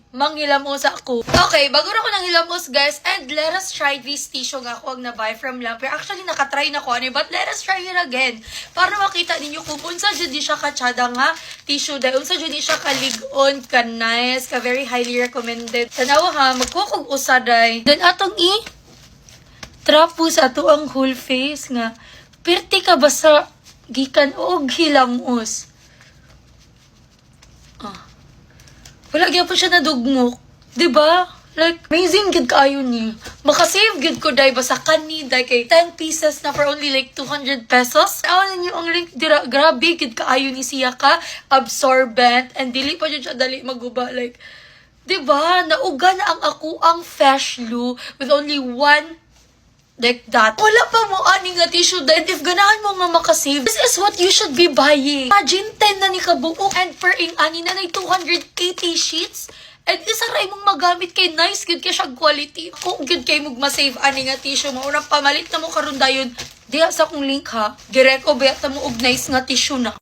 manghilamos ako. Okay, bago na ko nang hilamos, guys, and let us try this tissue nga ako ang na-buy from Lamper. Actually, nakatry na ko ano, but let us try it again. Para makita ninyo kung unsa jud di siya katsada nga tissue dahil unsa jud di siya kaligon, ka nice, ka very highly recommended. Tanawa ha, magkukog usaday. Then atong trapos ato ang whole face nga. Perti ka ba sa gikan og hilamos? Wala gyud pa siya nadugmok, 'di ba? Like amazing gid kaayo ni. Makasave gid ko dai basta kani dai kay 10 pieces na for only like 200 pesos. Awan niyo ang link dira, grabe gid kaayo ni siya ka, absorbent and dili pa jud siya dali maguba like 'di ba? Nauga na ang ako ang Freshlu with only one like that. Wala pa mo ani nga tissue dahil if ganahan mo nga makasave, this is what you should be buying. Imagine 10 na ni kabuok and per ing ani na 280 sheets. And isa ray mong magamit kay nice good kay siya quality. Kung good kay mong masave ani nga tissue mo, unang pamalit na mo karon dayon. Diya sa akong link ha. Gireko bet mo og nice nga tissue na.